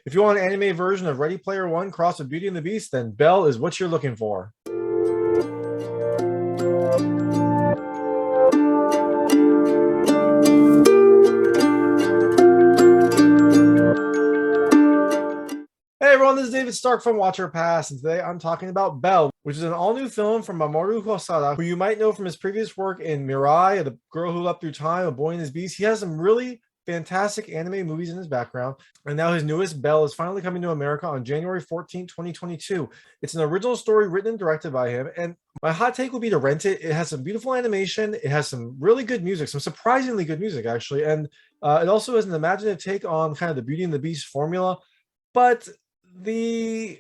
If you want an anime version of Ready Player One crossed with Beauty and the Beast, then Belle is what you're looking for. Hey everyone, this is David Stark from Watcher Pass, and today I'm talking about Belle, which is an all-new film from Mamoru Hosada, who you might know from his previous work in Mirai, The Girl Who Leapt Through Time, A Boy and His Beast. He has some really fantastic anime movies in his background, and now his newest, Belle, is finally coming to America on January 14th, 2022. It's an original story written and directed by him, and my hot take would be to rent it. It has some beautiful animation, it has some really good music, some surprisingly good music, actually, and it also has an imaginative take on kind of the Beauty and the Beast formula, but the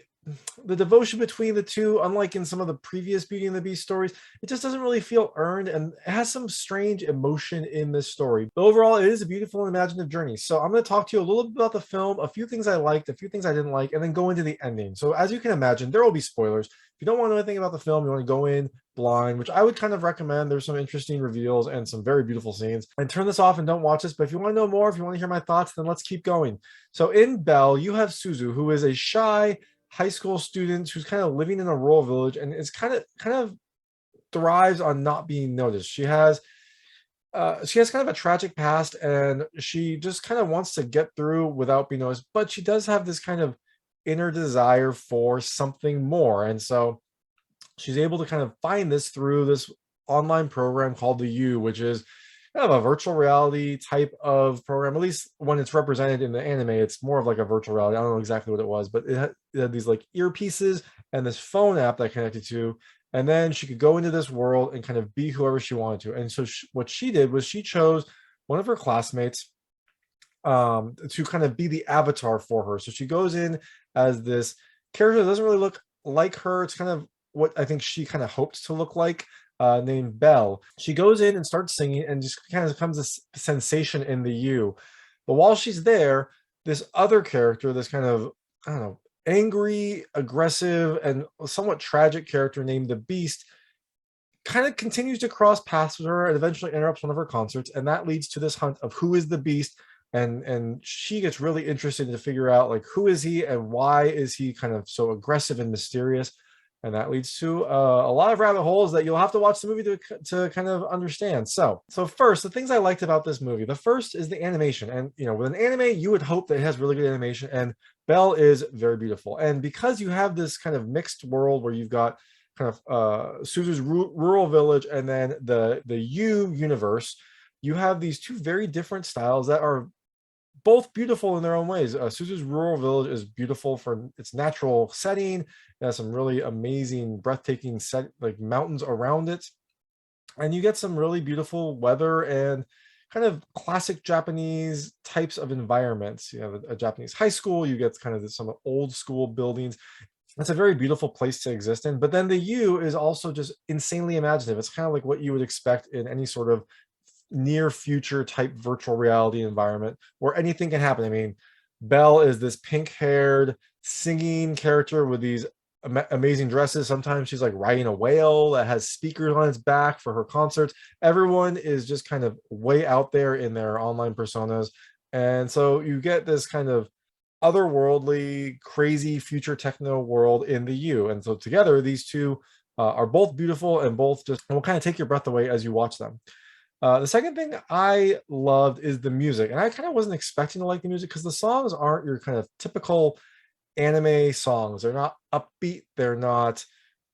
the devotion between the two, unlike in some of the previous Beauty and the Beast stories, it just doesn't really feel earned, and it has some strange emotion in this story. But overall, it is a beautiful and imaginative journey. So I'm going to talk to you a little bit about the film, a few things I liked, a few things I didn't like, and then go into the ending. So as you can imagine, there will be spoilers. If you don't want to know anything about the film, you want to go in blind, which I would kind of recommend. There's some interesting reveals and some very beautiful scenes. And turn this off and don't watch this. But if you want to know more, if you want to hear my thoughts, then let's keep going. So in Belle, you have Suzu, who is a shy high school student who's kind of living in a rural village and is kind of thrives on not being noticed. She has kind of a tragic past, and she just kind of wants to get through without being noticed, but she does have this kind of inner desire for something more. And so she's able to kind of find this through this online program called the U, which is kind of a virtual reality type of program. At least when it's represented in the anime, it's more of like a virtual reality. I don't know exactly what it was, but it had these like earpieces and this phone app that connected to, and then she could go into this world and kind of be whoever she wanted to. And so what she did was she chose one of her classmates to kind of be the avatar for her. So she goes in as this character that doesn't really look like her. It's kind of what I think she kind of hoped to look like, named Belle. She goes in and starts singing and just kind of becomes a sensation in the U. But while she's there, this other character, this kind of, I don't know, angry, aggressive, and somewhat tragic character named the Beast, kind of continues to cross paths with her and eventually interrupts one of her concerts, and that leads to this hunt of who is the Beast. And she gets really interested to figure out like who is he and why is he kind of so aggressive and mysterious, and that leads to a lot of rabbit holes that you'll have to watch the movie to kind of understand. So first, the things I liked about this movie, the first is the animation. And with an anime, you would hope that it has really good animation, and Belle is very beautiful. And because you have this kind of mixed world where you've got kind of Suzu's rural village and then the U universe, you have these two very different styles that are both beautiful in their own ways. Suzu's rural village is beautiful for its natural setting. It has some really amazing, breathtaking set like mountains around it, and you get some really beautiful weather and kind of classic Japanese types of environments. You have a Japanese high school. You get kind of some old school buildings. It's a very beautiful place to exist in. But then the U is also just insanely imaginative. It's kind of like what you would expect in any sort of near future type virtual reality environment where anything can happen. I mean, Belle is this pink haired singing character with these amazing dresses. Sometimes she's like riding a whale that has speakers on its back for her concerts. Everyone is just kind of way out there in their online personas. And so you get this kind of otherworldly, crazy future techno world in the U. And so together, these two are both beautiful and both just will kind of take your breath away as you watch them. The second thing I loved is the music, and I kind of wasn't expecting to like the music because the songs aren't your kind of typical anime songs. They're not upbeat. They're not,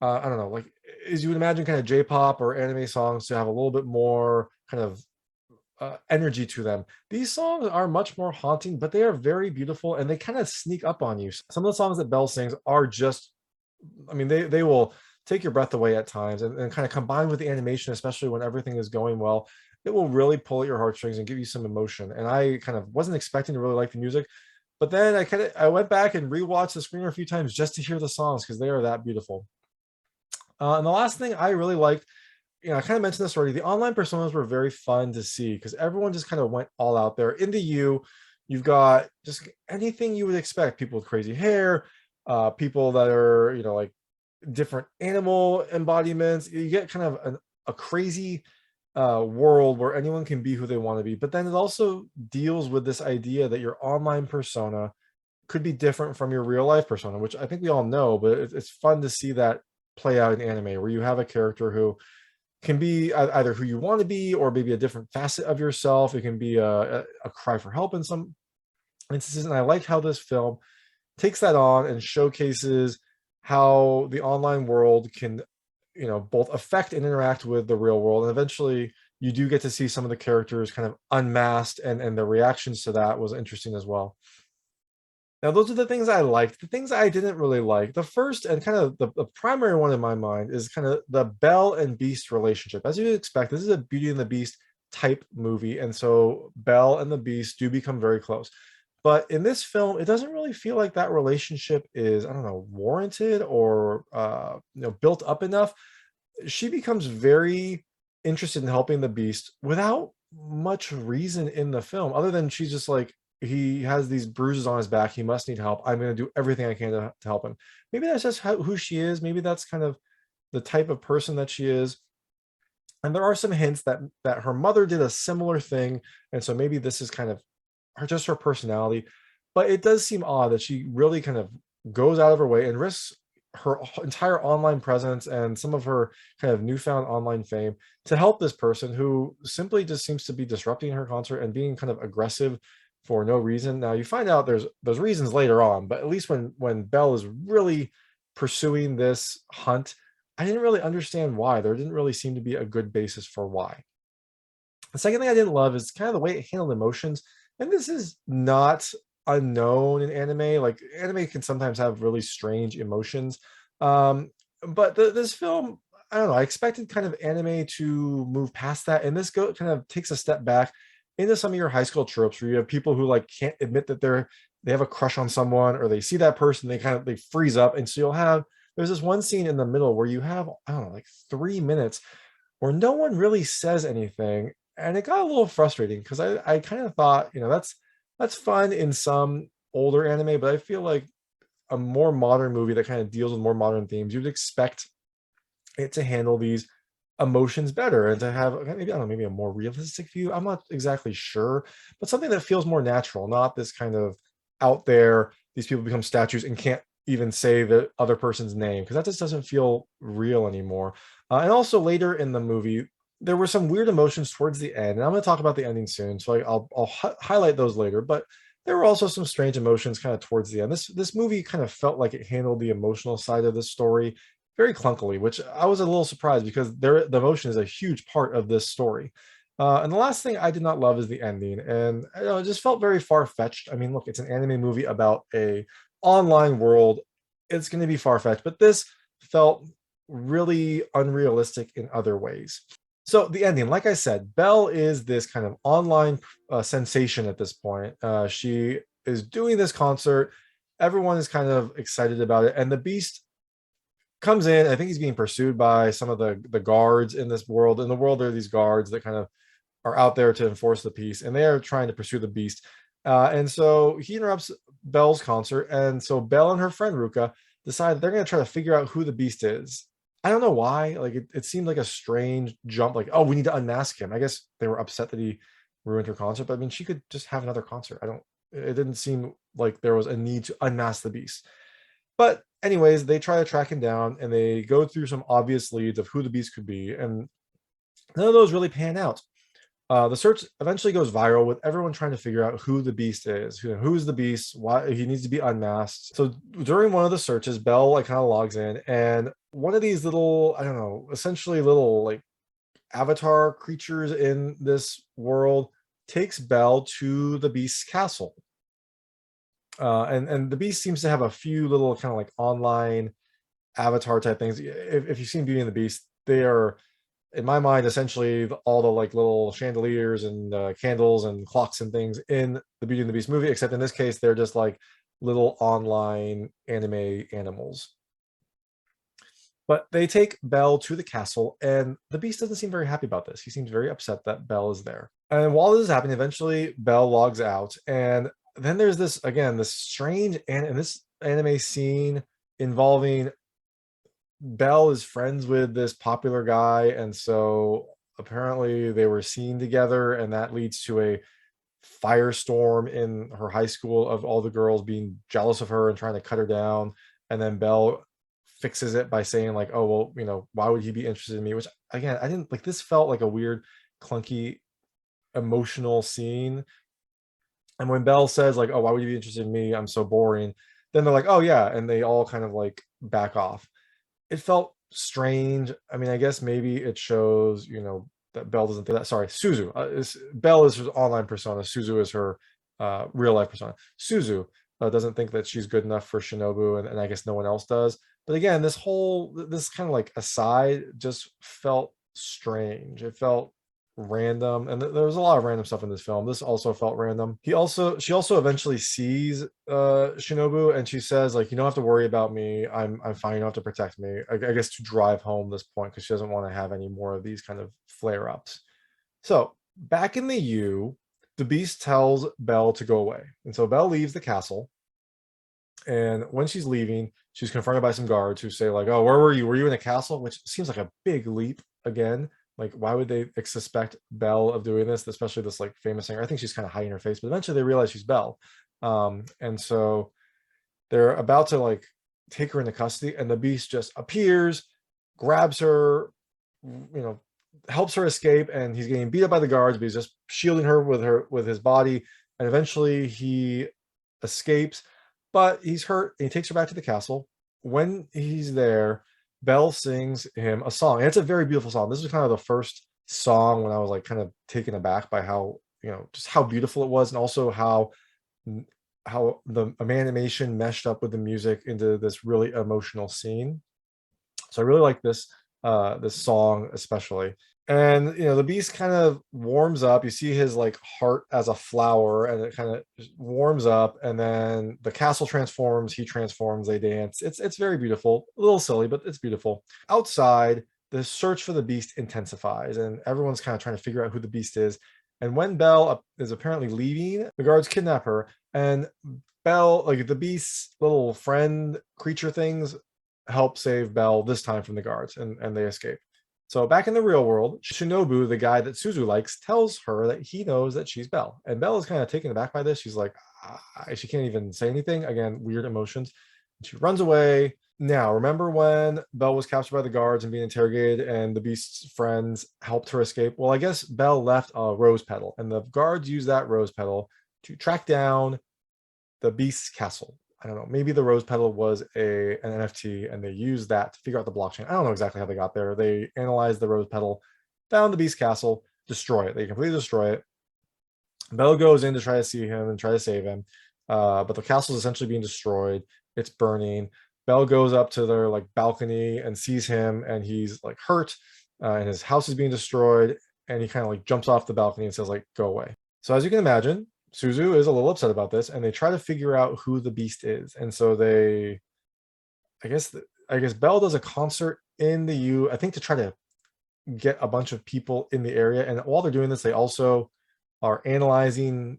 I don't know, like as you would imagine, kind of J-pop or anime songs to have a little bit more kind of energy to them. These songs are much more haunting, but they are very beautiful and they kind of sneak up on you. Some of the songs that Belle sings are just, I mean, they will take your breath away at times, and kind of combined with the animation, especially when everything is going well, it will really pull at your heartstrings and give you some emotion. And I kind of wasn't expecting to really like the music, but then I went back and rewatched the screener a few times just to hear the songs because they are that beautiful. And the last thing I really liked, I kind of mentioned this already. The online personas were very fun to see because everyone just kind of went all out there. In the U, you've got just anything you would expect: people with crazy hair, people that are, like different animal embodiments. You get kind of a crazy world where anyone can be who they want to be. But then it also deals with this idea that your online persona could be different from your real life persona, which I think we all know, but it's fun to see that play out in anime where you have a character who can be either who you want to be or maybe a different facet of yourself. It can be a cry for help in some instances. And I like how this film takes that on and showcases how the online world can, both affect and interact with the real world. And eventually you do get to see some of the characters kind of unmasked, and the reactions to that was interesting as well. Now, those are the things I liked. The things I didn't really like. The first and kind of the primary one in my mind is kind of the Belle and Beast relationship. As you'd expect, this is a Beauty and the Beast type movie. And so Belle and the Beast do become very close. But in this film, it doesn't really feel like that relationship is, I don't know, warranted or built up enough. She becomes very interested in helping the Beast without much reason in the film, other than she's just like, he has these bruises on his back. He must need help. I'm going to do everything I can to help him. Maybe that's just who she is. Maybe that's kind of the type of person that she is. And there are some hints that her mother did a similar thing, and so maybe this is kind of her personality. But it does seem odd that she really kind of goes out of her way and risks her entire online presence and some of her kind of newfound online fame to help this person who simply just seems to be disrupting her concert and being kind of aggressive for no reason. Now you find out there's reasons later on, but at least when Belle is really pursuing this hunt, I didn't really understand why. There didn't really seem to be a good basis for why. The second thing I didn't love is kind of the way it handled emotions. And this is not unknown in anime. Like anime can sometimes have really strange emotions. Um, but this film, I don't know, I expected kind of anime to move past that. And this kind of takes a step back into some of your high school tropes where you have people who like can't admit that they have a crush on someone, or they see that person, they freeze up. And so there's this one scene in the middle where you have, I don't know, like 3 minutes where no one really says anything. And it got a little frustrating because I kind of thought, that's fun in some older anime, but I feel like a more modern movie that kind of deals with more modern themes, you'd expect it to handle these emotions better and to have maybe, I don't know, maybe a more realistic view. I'm not exactly sure, but something that feels more natural, not this kind of out there, these people become statues and can't even say the other person's name, because that just doesn't feel real anymore. And also later in the movie, there were some weird emotions towards the end, and I'm going to talk about the ending soon, so I'll highlight those later. But there were also some strange emotions kind of towards the end. This movie kind of felt like it handled the emotional side of the story very clunkily, which I was a little surprised because the emotion is a huge part of this story. And the last thing I did not love is the ending, and it just felt very far-fetched. I mean, look, it's an anime movie about a online world. It's going to be far-fetched, but this felt really unrealistic in other ways. So the ending, like I said, Belle is this kind of online sensation at this point. She is doing this concert. Everyone is kind of excited about it, and the Beast comes in. I think he's being pursued by some of the guards in this world. In the world, there are these guards that kind of are out there to enforce the peace, and they are trying to pursue the Beast. And so he interrupts Belle's concert, and so Belle and her friend Ruka decide they're going to try to figure out who the Beast is. I don't know why. Like it seemed like a strange jump. Like, oh, we need to unmask him. I guess they were upset that he ruined her concert, but I mean, she could just have another concert. I don't. It didn't seem like there was a need to unmask the Beast. But anyways, they try to track him down, and they go through some obvious leads of who the Beast could be, and none of those really pan out. The search eventually goes viral with everyone trying to figure out who the Beast is, who's the Beast, why he needs to be unmasked. So during one of the searches, Belle like kind of logs in, and one of these little, I don't know, essentially little like avatar creatures in this world takes Belle to the Beast's castle. And the Beast seems to have a few little kind of like online avatar type things. If you've seen Beauty and the Beast, they are, in my mind, essentially all the like little chandeliers and candles and clocks and things in the Beauty and the Beast movie, except in this case, they're just like little online anime animals. But they take Belle to the castle, and the Beast doesn't seem very happy about this. He seems very upset that Belle is there. And while this is happening, eventually Belle logs out, and then there's this again, this strange and this anime scene involving Belle is friends with this popular guy, and so apparently they were seen together, and that leads to a firestorm in her high school of all the girls being jealous of her and trying to cut her down. And then Belle fixes it by saying like, oh, well, why would he be interested in me? Which again, I didn't like. This felt like a weird, clunky, emotional scene. And when Belle says like, oh, why would you be interested in me? I'm so boring. Then they're like, oh yeah. And they all kind of like back off. It felt strange. I mean, I guess maybe it shows, that Belle doesn't think that. Sorry, Suzu. Belle is her online persona. Suzu is her real life persona. Suzu doesn't think that she's good enough for Shinobu, and I guess no one else does. But again, this kind of like aside just felt strange. It felt random, and there was a lot of random stuff in this film. This also felt random. She also eventually sees Shinobu, and she says like, you don't have to worry about me, I'm fine, you don't have to protect me. I guess to drive home this point, because she doesn't want to have any more of these kind of flare-ups. So back in the U, the Beast tells Belle to go away, and so Belle leaves the castle. And when she's leaving, she's confronted by some guards who say like, oh, where were you in a castle? Which seems like a big leap again. Like, why would they suspect Belle of doing this, especially this like famous singer? I think she's kind of hiding her face, but eventually they realize she's Belle. And so they're about to like take her into custody, and the Beast just appears, grabs her, helps her escape, and he's getting beat up by the guards, but he's just shielding her with his body. And eventually he escapes, but he's hurt, and he takes her back to the castle. When he's there, Belle sings him a song, and it's a very beautiful song. This was kind of the first song when I was like kind of taken aback by how, just how beautiful it was, and also how the animation meshed up with the music into this really emotional scene. So I really like this song especially. And the Beast kind of warms up. You see his like heart as a flower, and it kind of warms up, and then the castle transforms, he transforms, they dance. It's very beautiful, a little silly, but it's beautiful. Outside, the search for the Beast intensifies, and everyone's kind of trying to figure out who the Beast is. And when Belle is apparently leaving, the guards kidnap her, and Belle, like the Beast's little friend creature things, help save Belle, this time from the guards, and they escape. So back in the real world, Shinobu, the guy that Suzu likes, tells her that he knows that she's Belle. And Belle is kind of taken aback by this. She's like, she can't even say anything. Again, weird emotions. And she runs away. Now, remember when Belle was captured by the guards and being interrogated, and the Beast's friends helped her escape? Well, I guess Belle left a rose petal, and the guards used that rose petal to track down the Beast's castle. I don't know, maybe the rose petal was an NFT, and they used that to figure out the blockchain. I don't know exactly how they got there. They analyzed the rose petal, found the Beast castle, destroy it. They completely destroy it. Belle goes in to try to see him and try to save him, but the castle is essentially being destroyed. It's burning. Belle goes up to their like balcony and sees him, and he's like hurt, and his house is being destroyed, and he kind of like jumps off the balcony and says like, go away. So as you can imagine, Suzu is a little upset about this, and they try to figure out who the Beast is. And so I guess Belle does a concert in the U, I think, to try to get a bunch of people in the area. And while they're doing this, they also are analyzing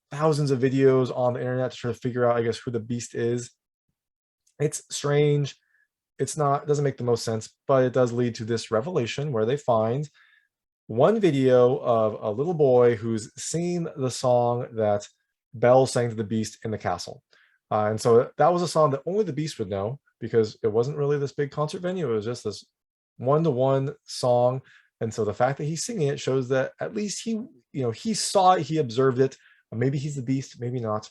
thousands of videos on the internet to try to figure out, I guess, who the Beast is. It's strange. It doesn't make the most sense, but it does lead to this revelation where they find one video of a little boy who's singing the song that Belle sang to the Beast in the castle. And so that was a song that only the Beast would know, because it wasn't really this big concert venue. It was just this one-to-one song. And so the fact that he's singing it shows that at least he saw it, he observed it. Maybe he's the Beast, maybe not.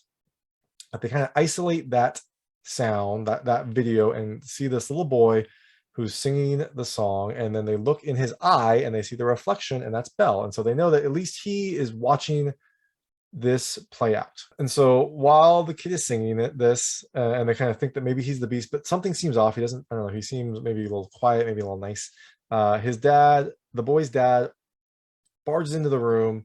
But they kind of isolate that sound, that video, and see this little boy who's singing the song, and then they look in his eye and they see the reflection, and that's Belle. And so they know that at least he is watching this play out. And so while the kid is singing this, and they kind of think that maybe he's the Beast, but something seems off. He doesn't, I don't know, he seems maybe a little quiet, maybe a little nice. His dad, the boy's dad, barges into the room,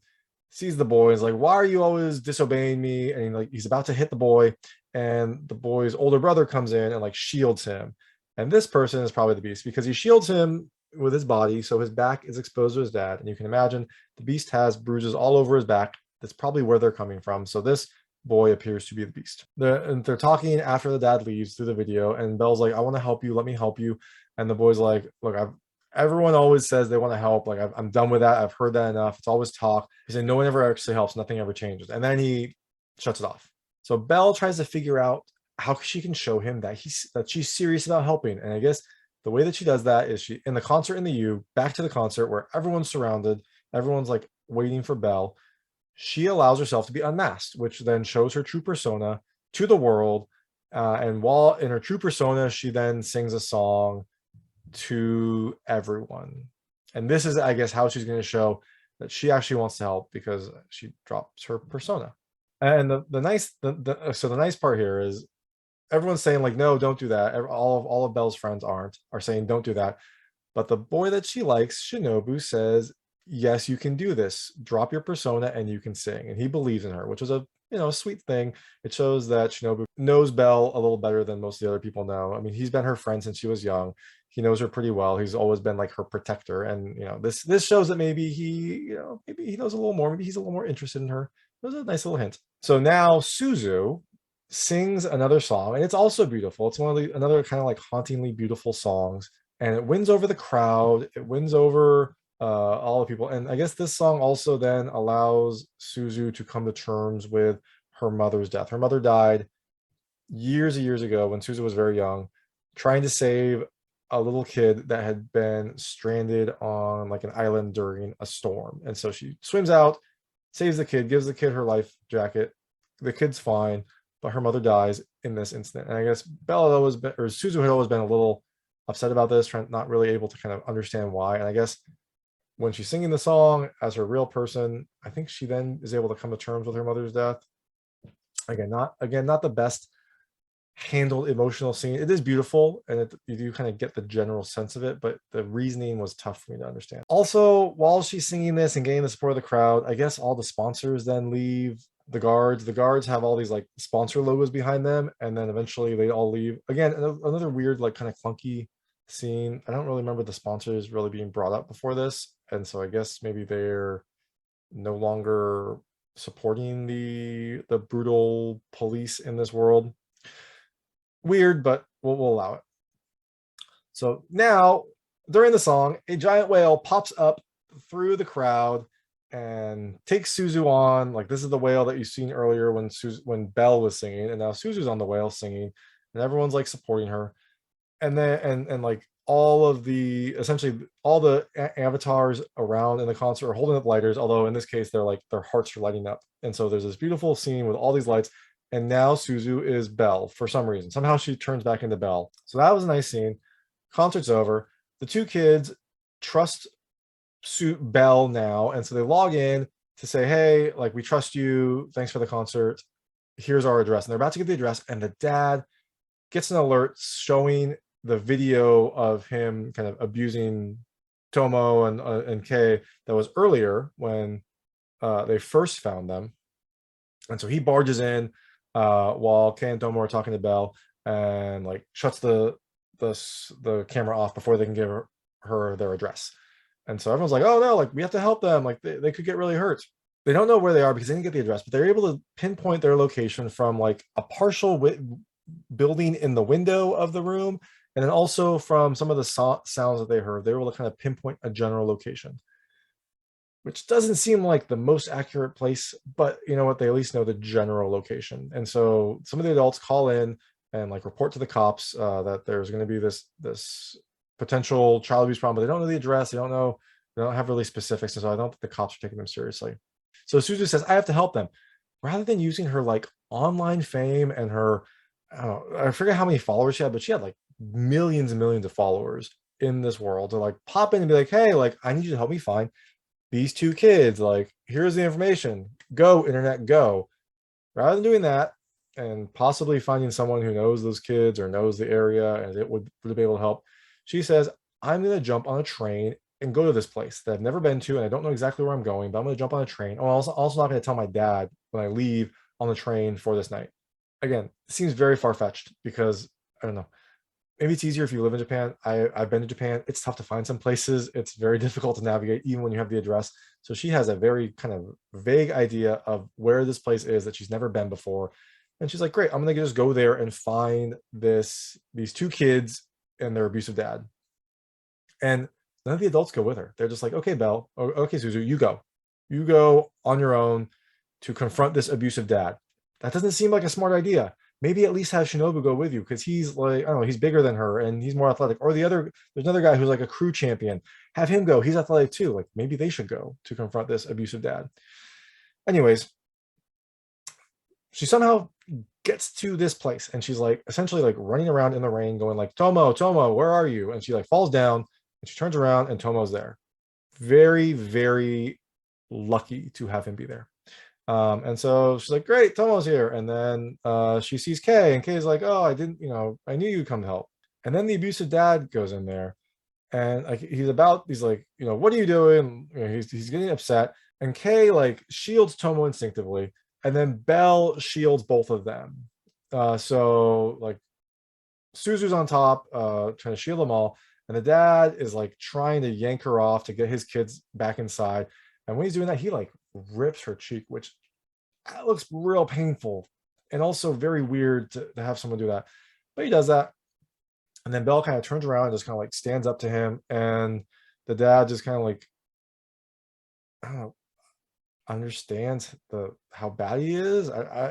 sees the boy, is like, why are you always disobeying me? And he's about to hit the boy, and the boy's older brother comes in and like shields him. And this person is probably the Beast, because he shields him with his body, so his back is exposed to his dad. And you can imagine the Beast has bruises all over his back. That's probably where they're coming from. So this boy appears to be the Beast. They're talking after the dad leaves through the video, and Belle's like, I want to help you. Let me help you. And the boy's like, look, Everyone always says they want to help. Like, I'm done with that. I've heard that enough. It's always talk. He said no one ever actually helps. Nothing ever changes. And then he shuts it off. So Belle tries to figure out how she can show him that she's serious about helping. And I guess the way that she does that is she in the concert in the U, back to the concert where everyone's surrounded, everyone's like waiting for Belle. She allows herself to be unmasked, which then shows her true persona to the world. And while in her true persona, she then sings a song to everyone. And this is, I guess, how she's going to show that she actually wants to help because she drops her persona. And the nice part here is everyone's saying like, no, don't do that. All of Belle's friends are saying don't do that. But the boy that she likes, Shinobu, says, yes, you can do this. Drop your persona and you can sing. And he believes in her, which is a sweet thing. It shows that Shinobu knows Belle a little better than most of the other people know. I mean, he's been her friend since she was young. He knows her pretty well. He's always been like her protector. And this shows that maybe maybe he knows a little more. Maybe he's a little more interested in her. It was a nice little hint. So now Suzu sings another song, and it's also beautiful. It's another kind of like hauntingly beautiful songs, and it wins over the crowd. It wins over all the people. And I guess this song also then allows Suzu to come to terms with her mother's death. Her mother died years and years ago when Suzu was very young, trying to save a little kid that had been stranded on like an island during a storm. And so she swims out, saves the kid, gives the kid her life jacket. The kid's fine, but her mother dies in this incident. And I guess Belle had always been, or Suzu had always been a little upset about this, not really able to kind of understand why. And I guess when she's singing the song as her real person, I think she then is able to come to terms with her mother's death. Not the best handled emotional scene. It is beautiful, and you do kind of get the general sense of it, but the reasoning was tough for me to understand. Also, while she's singing this and getting the support of the crowd, I guess all the sponsors then leave. The guards have all these like sponsor logos behind them, and then eventually they all leave. Again, another weird, like kind of clunky scene. I don't really remember the sponsors really being brought up before this, and so I guess maybe they're no longer supporting the brutal police in this world. Weird, but we'll allow it. So now, during the song, a giant whale pops up through the crowd and takes Suzu on. Like, this is the whale that you've seen earlier when Belle was singing, and now Suzu's on the whale singing, and everyone's like supporting her. And then and like essentially all the avatars around in the concert are holding up lighters, although in this case their hearts are lighting up. And so there's this beautiful scene with all these lights, and now Suzu is Belle for some reason. Somehow she turns back into Belle. So that was a nice scene. Concert's over. The two kids trust Belle now, and so they log in to say, hey, like, we trust you. Thanks for the concert. Here's our address. And they're about to get the address, and the dad gets an alert showing the video of him kind of abusing Tomo and Kei that was earlier when they first found them. And so he barges in while Kei and Tomo are talking to Belle, and like shuts the camera off before they can give her their address. And so everyone's like, oh no, like, we have to help them. Like, they could get really hurt. They don't know where they are because they didn't get the address, but they're able to pinpoint their location from like a partial building in the window of the room, and then also from some of the sounds that they heard. They were able to kind of pinpoint a general location, which doesn't seem like the most accurate place, but you know what, they at least know the general location. And so some of the adults call in and like report to the cops that there's going to be this potential child abuse problem, but they don't know the address. They don't have really specifics, and so I don't think the cops are taking them seriously. So Suzu says, I have to help them, rather than using her like online fame and her, I forget how many followers she had, but she had like millions and millions of followers in this world to like pop in and be like, hey, like, I need you to help me find these two kids. Like, here's the information. Go, internet, go. Rather than doing that and possibly finding someone who knows those kids or knows the area and it would be able to help, she says, I'm going to jump on a train and go to this place that I've never been to, and I don't know exactly where I'm going, but I'm going to jump on a train. I'm also not going to tell my dad when I leave on the train for this night. Again, it seems very far-fetched because, I don't know, maybe it's easier if you live in Japan. I've been to Japan. It's tough to find some places. It's very difficult to navigate even when you have the address. So she has a very kind of vague idea of where this place is that she's never been before. And she's like, great, I'm going to just go there and find these two kids and their abusive dad. And None of the adults go with her. They're just like, okay, Belle, okay, Suzu, you go on your own to confront this abusive dad. That doesn't seem like a smart idea. Maybe at least have Shinobu go with you, because he's like, I don't know, he's bigger than her and he's more athletic. Or there's another guy who's like a crew champion. Have him go. He's athletic too. Like maybe they should go to confront this abusive dad. Anyways, she somehow gets to this place and she's like essentially like running around in the rain, going like, Tomo, where are you? And she like falls down and she turns around and Tomo's there. Very, very lucky to have him be there. And so she's like, great, Tomo's here. And then she sees Kay, and Kay's like, oh, I didn't, I knew you'd come to help. And then the abusive dad goes in there, and like he's like, what are you doing? He's getting upset. And Kay like shields Tomo instinctively, and then Belle shields both of them. So like Suzu's on top, trying to shield them all, and the dad is like trying to yank her off to get his kids back inside. And when he's doing that, he like rips her cheek, which that looks real painful and also very weird to have someone do that. But he does that. And then Belle kind of turns around and just kind of like stands up to him. And the dad just kind of like, I don't know, understands how bad he is.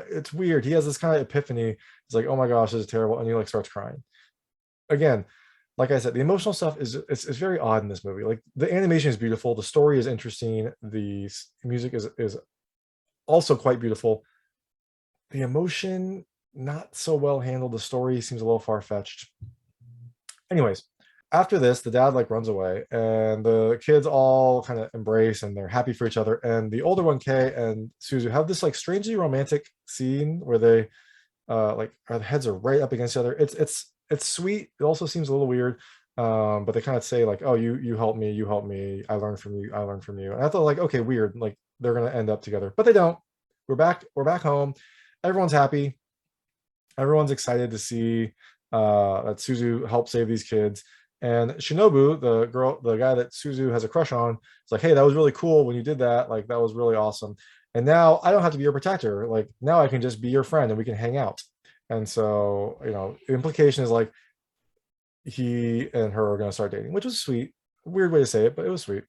It's weird. He has this kind of epiphany. He's like, oh my gosh, this is terrible. And he like starts crying. Again, like I said, the emotional stuff it's very odd in this movie. Like the animation is beautiful. The story is interesting. The music is also quite beautiful. The emotion, not so well handled. The story seems a little far-fetched. Anyways, after this, the dad like runs away and the kids all kind of embrace and they're happy for each other. And the older one, Kay and Suzu, have this like strangely romantic scene where they like our heads are right up against each other. It's sweet. It also seems a little weird. But they kind of say like, oh, you help me, I learned from you, I learned from you. And I thought like, okay, weird, like they're gonna end up together, but they don't. We're back home. Everyone's happy. Everyone's excited to see that Suzu helped save these kids. And Shinobu, the guy that Suzu has a crush on, is like, hey, that was really cool when you did that. Like, that was really awesome. And now I don't have to be your protector. Like, now I can just be your friend and we can hang out. And so, the implication is like he and her are going to start dating, which was sweet. Weird way to say it, but it was sweet.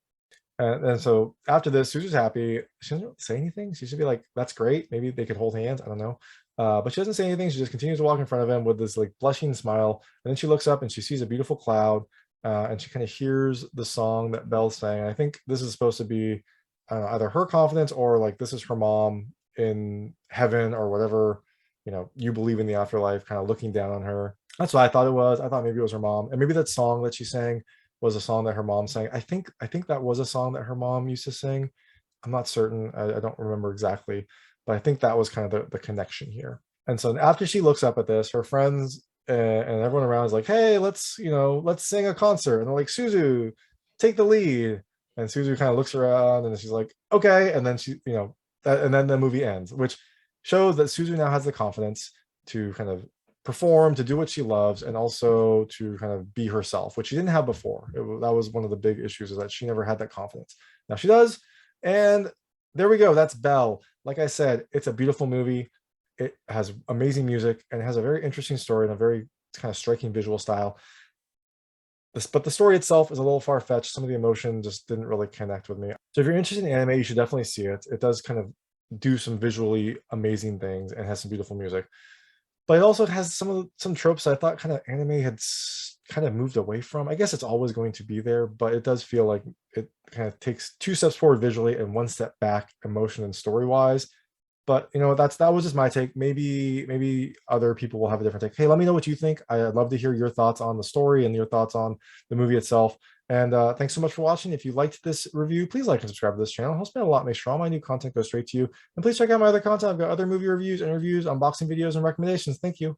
And so after this, Suzu's happy. She doesn't really say anything. She should be like, that's great. Maybe they could hold hands. I don't know. But she doesn't say anything. She just continues to walk in front of him with this like blushing smile. And then she looks up and she sees a beautiful cloud. And she kind of hears the song that Belle's sang. I think this is supposed to be either her confidence or like this is her mom in heaven or whatever, you believe in the afterlife, kind of looking down on her. That's what I thought it was. I thought maybe it was her mom. And maybe that song that she sang was a song that her mom sang. I think that was a song that her mom used to sing. I'm not certain. I don't remember exactly, but I think that was kind of the connection here. And so after she looks up at this, her friends and everyone around is like, hey, let's sing a concert. And they're like, Suzu, take the lead. And Suzu kind of looks around and she's like, okay. And then and then the movie ends, which shows that Suzu now has the confidence to kind of perform, to do what she loves, and also to kind of be herself, which she didn't have before. That was one of the big issues, is that she never had that confidence. Now she does. And there we go. That's Belle. Like I said, it's a beautiful movie. It has amazing music and it has a very interesting story and a very kind of striking visual style. But the story itself is a little far-fetched. Some of the emotion just didn't really connect with me. So if you're interested in anime, you should definitely see it. It does kind of do some visually amazing things and has some beautiful music. But it also has some tropes I thought kind of anime had kind of moved away from. I guess it's always going to be there, but it does feel like it kind of takes 2 steps forward visually and 1 step back emotion and story-wise. But that was just my take. Maybe other people will have a different take. Hey, let me know what you think. I'd love to hear your thoughts on the story and your thoughts on the movie itself. And thanks so much for watching. If you liked this review, please like and subscribe to this channel. It helps me out a lot. Make sure all my new content goes straight to you. And please check out my other content. I've got other movie reviews, interviews, unboxing videos, and recommendations. Thank you.